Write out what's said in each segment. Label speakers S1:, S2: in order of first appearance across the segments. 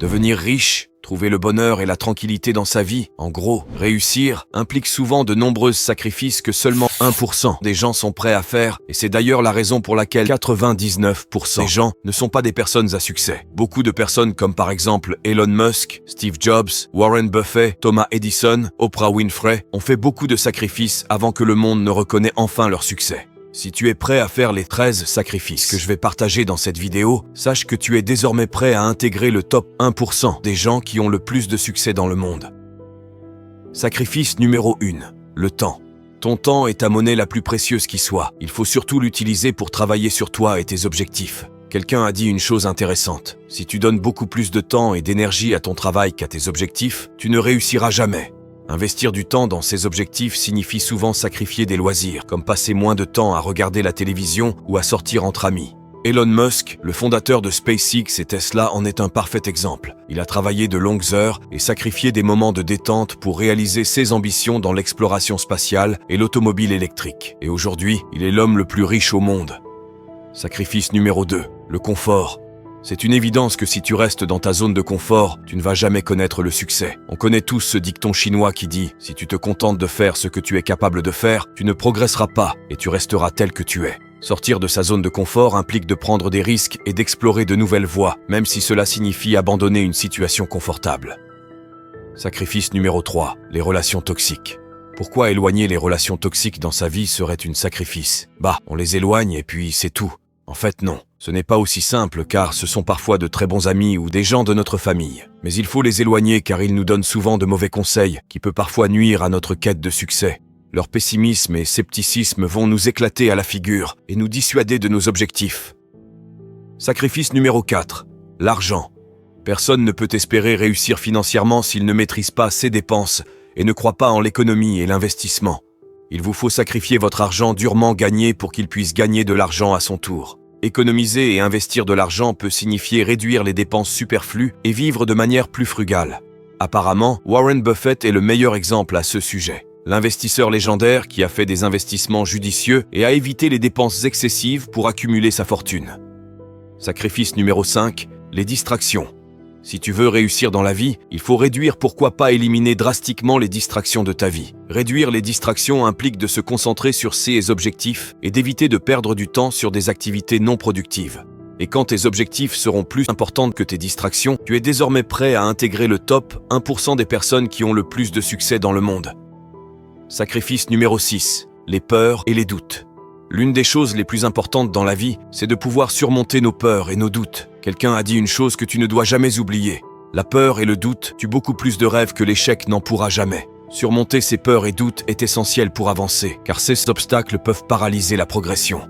S1: Devenir riche, trouver le bonheur et la tranquillité dans sa vie, en gros, réussir, implique souvent de nombreux sacrifices que seulement 1% des gens sont prêts à faire, et c'est d'ailleurs la raison pour laquelle 99% des gens ne sont pas des personnes à succès. Beaucoup de personnes comme par exemple Elon Musk, Steve Jobs, Warren Buffett, Thomas Edison, Oprah Winfrey ont fait beaucoup de sacrifices avant que le monde ne reconnaisse enfin leur succès. Si tu es prêt à faire les 13 sacrifices que je vais partager dans cette vidéo, sache que tu es désormais prêt à intégrer le top 1% des gens qui ont le plus de succès dans le monde. Sacrifice numéro 1. Le temps. Ton temps est ta monnaie la plus précieuse qui soit. Il faut surtout l'utiliser pour travailler sur toi et tes objectifs. Quelqu'un a dit une chose intéressante. Si tu donnes beaucoup plus de temps et d'énergie à ton travail qu'à tes objectifs, tu ne réussiras jamais. Investir du temps dans ses objectifs signifie souvent sacrifier des loisirs, comme passer moins de temps à regarder la télévision ou à sortir entre amis. Elon Musk, le fondateur de SpaceX et Tesla, en est un parfait exemple. Il a travaillé de longues heures et sacrifié des moments de détente pour réaliser ses ambitions dans l'exploration spatiale et l'automobile électrique. Et aujourd'hui, il est l'homme le plus riche au monde. Sacrifice numéro 2. Le confort. C'est une évidence que si tu restes dans ta zone de confort, tu ne vas jamais connaître le succès. On connaît tous ce dicton chinois qui dit « Si tu te contentes de faire ce que tu es capable de faire, tu ne progresseras pas et tu resteras tel que tu es ». Sortir de sa zone de confort implique de prendre des risques et d'explorer de nouvelles voies, même si cela signifie abandonner une situation confortable. Sacrifice numéro 3. Les relations toxiques. Pourquoi éloigner les relations toxiques dans sa vie serait un sacrifice? On les éloigne et puis c'est tout. En fait, non. Ce n'est pas aussi simple car ce sont parfois de très bons amis ou des gens de notre famille. Mais il faut les éloigner car ils nous donnent souvent de mauvais conseils qui peut parfois nuire à notre quête de succès. Leur pessimisme et scepticisme vont nous éclater à la figure et nous dissuader de nos objectifs. Sacrifice numéro 4. L'argent. Personne ne peut espérer réussir financièrement s'il ne maîtrise pas ses dépenses et ne croit pas en l'économie et l'investissement. Il vous faut sacrifier votre argent durement gagné pour qu'il puisse gagner de l'argent à son tour. Économiser et investir de l'argent peut signifier réduire les dépenses superflues et vivre de manière plus frugale. Apparemment, Warren Buffett est le meilleur exemple à ce sujet. L'investisseur légendaire qui a fait des investissements judicieux et a évité les dépenses excessives pour accumuler sa fortune. Sacrifice numéro 5. Les distractions. Si tu veux réussir dans la vie, il faut réduire, pourquoi pas éliminer drastiquement les distractions de ta vie. Réduire les distractions implique de se concentrer sur ses objectifs et d'éviter de perdre du temps sur des activités non productives. Et quand tes objectifs seront plus importants que tes distractions, tu es désormais prêt à intégrer le top 1% des personnes qui ont le plus de succès dans le monde. Sacrifice numéro 6. Les peurs et les doutes. L'une des choses les plus importantes dans la vie, c'est de pouvoir surmonter nos peurs et nos doutes. Quelqu'un a dit une chose que tu ne dois jamais oublier. La peur et le doute tuent beaucoup plus de rêves que l'échec n'en pourra jamais. Surmonter ces peurs et doutes est essentiel pour avancer, car ces obstacles peuvent paralyser la progression.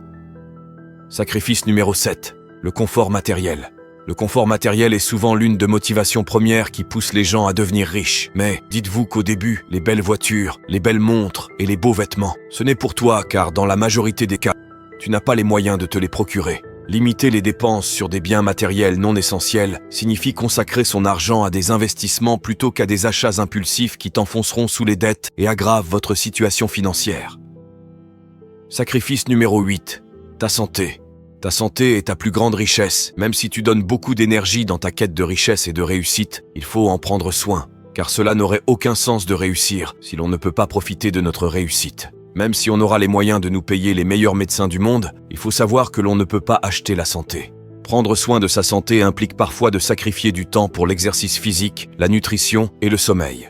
S1: Sacrifice numéro 7. Le confort matériel. Le confort matériel est souvent l'une des motivations premières qui pousse les gens à devenir riches. Mais dites-vous qu'au début, les belles voitures, les belles montres et les beaux vêtements, ce n'est pour toi car dans la majorité des cas, tu n'as pas les moyens de te les procurer. Limiter les dépenses sur des biens matériels non essentiels signifie consacrer son argent à des investissements plutôt qu'à des achats impulsifs qui t'enfonceront sous les dettes et aggravent votre situation financière. Sacrifice numéro 8. Ta santé. Ta santé est ta plus grande richesse. Même si tu donnes beaucoup d'énergie dans ta quête de richesse et de réussite, il faut en prendre soin, car cela n'aurait aucun sens de réussir si l'on ne peut pas profiter de notre réussite. Même si on aura les moyens de nous payer les meilleurs médecins du monde, il faut savoir que l'on ne peut pas acheter la santé. Prendre soin de sa santé implique parfois de sacrifier du temps pour l'exercice physique, la nutrition et le sommeil.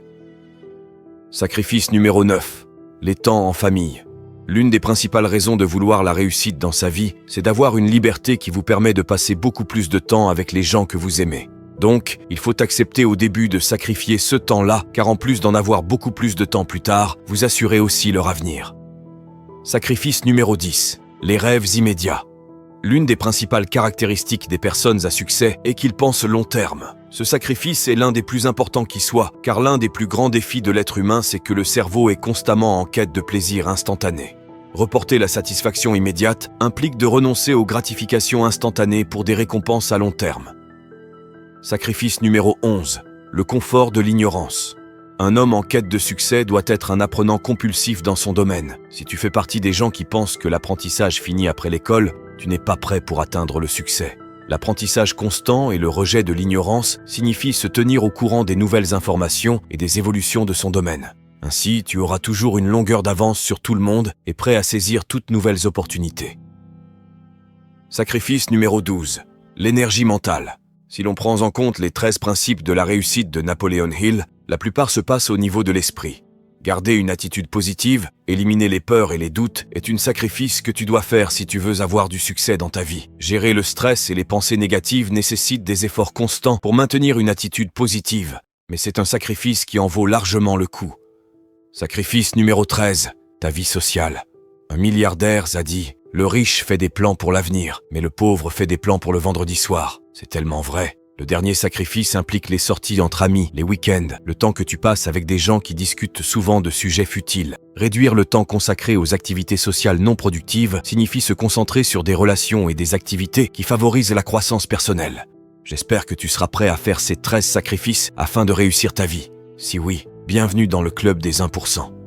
S1: Sacrifice numéro 9. Les temps en famille. L'une des principales raisons de vouloir la réussite dans sa vie, c'est d'avoir une liberté qui vous permet de passer beaucoup plus de temps avec les gens que vous aimez. Donc, il faut accepter au début de sacrifier ce temps-là, car en plus d'en avoir beaucoup plus de temps plus tard, vous assurez aussi leur avenir. Sacrifice numéro 10. Les rêves immédiats. L'une des principales caractéristiques des personnes à succès est qu'ils pensent long terme. Ce sacrifice est l'un des plus importants qui soit, car l'un des plus grands défis de l'être humain, c'est que le cerveau est constamment en quête de plaisir instantané. Reporter la satisfaction immédiate implique de renoncer aux gratifications instantanées pour des récompenses à long terme. Sacrifice numéro 11. Le confort de l'ignorance. Un homme en quête de succès doit être un apprenant compulsif dans son domaine. Si tu fais partie des gens qui pensent que l'apprentissage finit après l'école, tu n'es pas prêt pour atteindre le succès. L'apprentissage constant et le rejet de l'ignorance signifient se tenir au courant des nouvelles informations et des évolutions de son domaine. Ainsi, tu auras toujours une longueur d'avance sur tout le monde et prêt à saisir toutes nouvelles opportunités. Sacrifice numéro 12. L'énergie mentale. Si l'on prend en compte les 13 principes de la réussite de Napoleon Hill, la plupart se passent au niveau de l'esprit. Garder une attitude positive, éliminer les peurs et les doutes est un sacrifice que tu dois faire si tu veux avoir du succès dans ta vie. Gérer le stress et les pensées négatives nécessite des efforts constants pour maintenir une attitude positive, mais c'est un sacrifice qui en vaut largement le coup. Sacrifice numéro 13. Ta vie sociale. Un milliardaire a dit « Le riche fait des plans pour l'avenir, mais le pauvre fait des plans pour le vendredi soir. » C'est tellement vrai. Le dernier sacrifice implique les sorties entre amis, les week-ends, le temps que tu passes avec des gens qui discutent souvent de sujets futiles. Réduire le temps consacré aux activités sociales non productives signifie se concentrer sur des relations et des activités qui favorisent la croissance personnelle. J'espère que tu seras prêt à faire ces 13 sacrifices afin de réussir ta vie. Si oui, bienvenue dans le club des 1%.